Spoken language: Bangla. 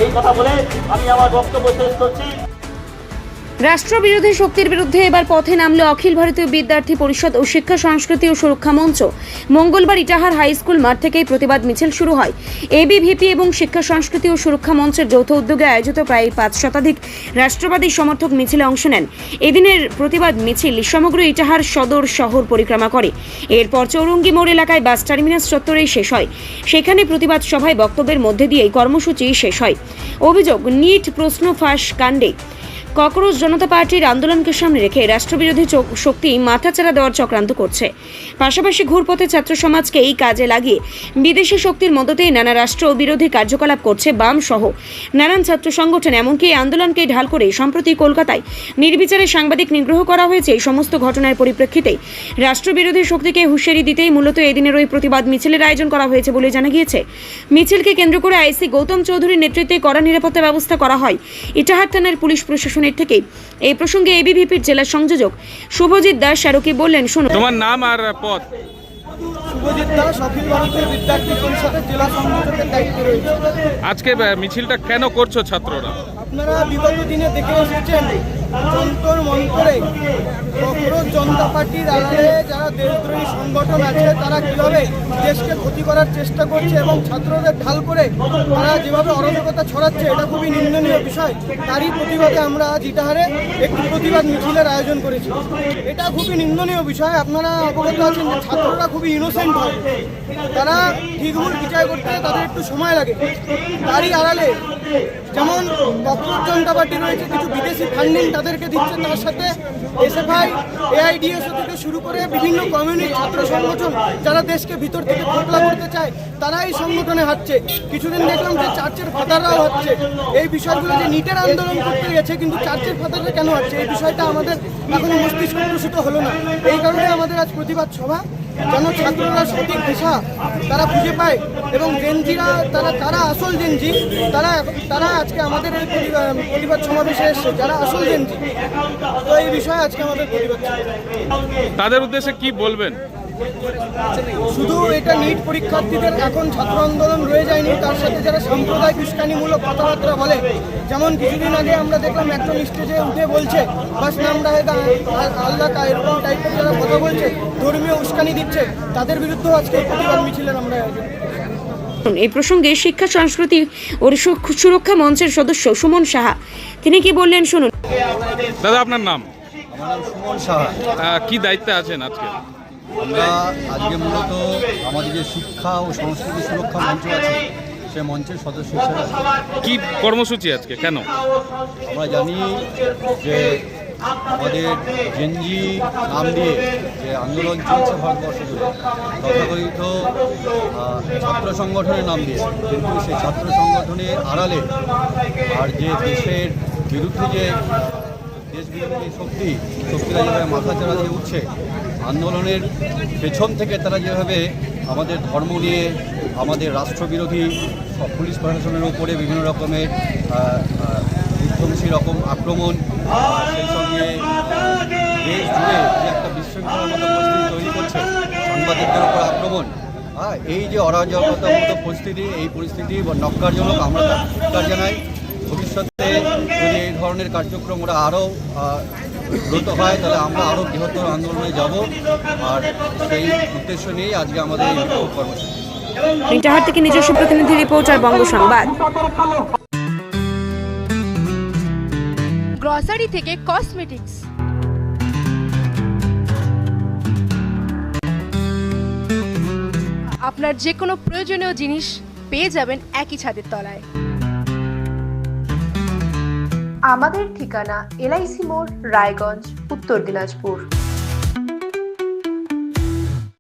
এই কথা বলে আমি আমার বক্তব্য শেষ করছি। রাষ্ট্রবিরোধী শক্তির বিরুদ্ধে এবার পথে নামল অখিল ভারতীয় বিদ্যার্থী পরিষদ ও শিক্ষা সংস্কৃতি ও সুরক্ষা মঞ্চ। মঙ্গলবার ইটাহার হাই স্কুল মাঠ থেকেই প্রতিবাদ মিছিল শুরু হয়। এবিভিপি এবং শিক্ষা সংস্কৃতি ও সুরক্ষা মঞ্চের যৌথ উদ্যোগে আয়োজিত প্রায় 5 শতাধিক রাষ্ট্রবাদী সমর্থক মিছিলে অংশ নেন। এদিনের প্রতিবাদ মিছিল সমগ্র ইটাহার সদর শহর পরিক্রমা করে। এরপর চৌরঙ্গি মোড় এলাকায় বাস টার্মিনাস চত্বরেই শেষ হয়। সেখানে প্রতিবাদ সভায় বক্তব্যের মধ্যে দিয়েই কর্মসূচি শেষ হয়। অভিযোগ, নিট প্রশ্ন ফাঁস কাণ্ডে ককরোচ জনতা পার্টির আন্দোলনকে সামনে রেখে রাষ্ট্রবিরোধী শক্তি মাথাচাড়া দেওয়ার চক্রান্ত করছে। পাশাপাশি ঘুরপথে ছাত্র সমাজকে এই কাজে লাগিয়ে বিদেশি শক্তির মদতে নানা রাষ্ট্র বিরোধী কার্যকলাপ করছে বাম সহ নানান ছাত্র সংগঠন। এমনকি এই আন্দোলনকে ঢাল করে সম্প্রতি কলকাতায় নির্বিচারে সাংবাদিক নিগ্রহ করা হয়েছে। এই সমস্ত ঘটনার পরিপ্রেক্ষিতে রাষ্ট্রবিরোধী শক্তিকে হুঁশিয়ারি দিতেই মূলত এদিনের ওই প্রতিবাদ মিছিলের আয়োজন করা হয়েছে বলে জানা গিয়েছে। মিছিলকে কেন্দ্র করে আইসি গৌতম চৌধুরীর নেতৃত্বে কড়া নিরাপত্তা ব্যবস্থা করা হয়। ইটাহার থানার পুলিশ প্রশাসন থেকে এই প্রসঙ্গে এবিভিপির জেলা সংযোজক শুভজিৎ দাস আর কি বললেন, শুনুন। তোমার নাম আর পদ? শুভজিৎ দাস, অখিল ভারতীয় বিদ্যার্থী পরিষদের জেলা সংযোজকের দায়িত্বে রয়েছে। আজকে মিছিলটা কেন করছো ছাত্ররা? আপনারা বিগত দিনে দেখে এসেছেন যন্তর মন্তরে ককরোচ জনতা পার্টির আড়ালে যারা দেশদ্রোহী সংগঠন আছে তারা কিভাবে দেশকে ক্ষতি করার চেষ্টা করছে এবং ছাত্রদের ঢাল করে তারা যেভাবে অরাজকতা ছড়াচ্ছে, এটা খুবই নিন্দনীয় বিষয়। তারই প্রতিবাদে আমরা আজ ইটাহারে একটি প্রতিবাদ মিছিলের আয়োজন করেছি। এটা খুবই নিন্দনীয় বিষয়। আপনারা অবগত আছেন যে ছাত্ররা খুবই ইনোসেন্ট হয়, তারা ঠিক ভুল বিচার করতে তাদের একটু সময় লাগে। তারই আড়ালে যেমন ককরোচ জনতা পার্টি রয়েছে, কিছু বিদেশি ফান্ডিং তাদেরকে দিচ্ছে, তার সাথে এসএফআই, এআইডিএসও থেকে শুরু করে বিভিন্ন কমিউনিস্ট ছাত্র সংগঠন যারা দেশকে ভিতর থেকে খোকলা করতে চায় তারা এই সংগঠনে হাঁটছে। কিছুদিন দেখলাম যে চার্চের ফাদাররাও হাঁটছে। এই বিষয়গুলো যে নিটের আন্দোলন করতে গেছে কিন্তু চার্চের ফাদাররা কেন হাঁটছে, এই বিষয়টা আমাদের এখনো মস্তিষ্ক প্রসূত হলো না। এই কারণে আমাদের আজ প্রতিবাদ সভা, যেন ছাত্ররা সঠিক দিশা তারা খুঁজে পায় এবং জেনজিরা তারা আসল জেনজি, তারা আজকে আমাদের এই প্রতিবাদ সমাবেশে এসছে, যারা আসল জেনজি। তো এই বিষয়ে আজকে আমাদের প্রতিবাদ। তাদের উদ্দেশ্যে কি বলবেন? শুধু এটা নিট পরীক্ষার্থীদের এখন ছাত্র আন্দোলন রয়ে যায়নি, তার সাথে যারা সাম্প্রদায়িক উস্কানিমূলক কথাবার্তা বলে, যেমন কিছুদিন আগে আমরা দেখলাম একজন স্টেজে উঠে বলছে বাস নাম রাহেগা আল্লাহ কা, এরকম টাইপের যারা কথা বলছে, ধর্মীয় উস্কানি দিচ্ছে, তাদের বিরুদ্ধেও আজকে প্রতিবাদ মিছিলের আমরা আয়োজন। এই প্রসঙ্গে শিক্ষা সংস্কৃতি ও সুরক্ষা মঞ্চের সদস্য সুমন সাহা তিনি কি বললেন, শুনুন। দাদা, আপনার নাম? আমার নাম সুমন সাহা। কি দায়িত্বে আছেন আজকে? আমরা আজকে মূলত আমাদের যে শিক্ষা ও সংস্কৃতি সুরক্ষা মঞ্চ আছে সে মঞ্চের সদস্য হিসেবে। কি কর্মসূচি আজকে, কেন? আমরা জানি যে আমাদের জেনজি নাম দিয়ে যে আন্দোলন চলছে ভারতবর্ষ জুড়ে, তথাকথিত ছাত্র সংগঠনের নাম দিয়ে, কিন্তু সেই ছাত্র সংগঠনের আড়ালে আর যে দেশের বিরুদ্ধে যে দেশবিরোধী শক্তিরা যেভাবে মাথাচাড়া দিয়ে উঠছে, আন্দোলনের পেছন থেকে তারা যেভাবে আমাদের ধর্ম নিয়ে আমাদের রাষ্ট্রবিরোধী পুলিশ প্রশাসনের উপরে বিভিন্ন রকমের বিধ্বংসী রকম আক্রমণ, সেই সঙ্গে দেশ জুড়ে যে একটা বিশৃঙ্খলার মতো পরিস্থিতি তৈরি করছে, সাংবাদিকদের উপর আক্রমণ, এই যে অরাজকতার মতো পরিস্থিতি, এই পরিস্থিতি নক্কারজনক। আমরা তার জানাই ভবিষ্যতে যদি এই ধরনের কার্যক্রম ওরা আরও ব্রত হয় তাহলে আমরা আরও বৃহত্তর আন্দোলনে যাব, আর সেই উদ্দেশ্য নিয়েই আজকে আমাদের এই কর্মসূচি। ইটাহার থেকে নিজস্ব প্রতিনিধি রিপোর্টার, বঙ্গ সংবাদ। গ্রসারি থেকে কসমেটিক্স, আপনার যে কোনো প্রয়োজনীয় জিনিস পেয়ে যাবেন একই ছাদের তলায়। আমাদের ঠিকানা LIC মোড়, রায়গঞ্জ, উত্তর দিনাজপুর।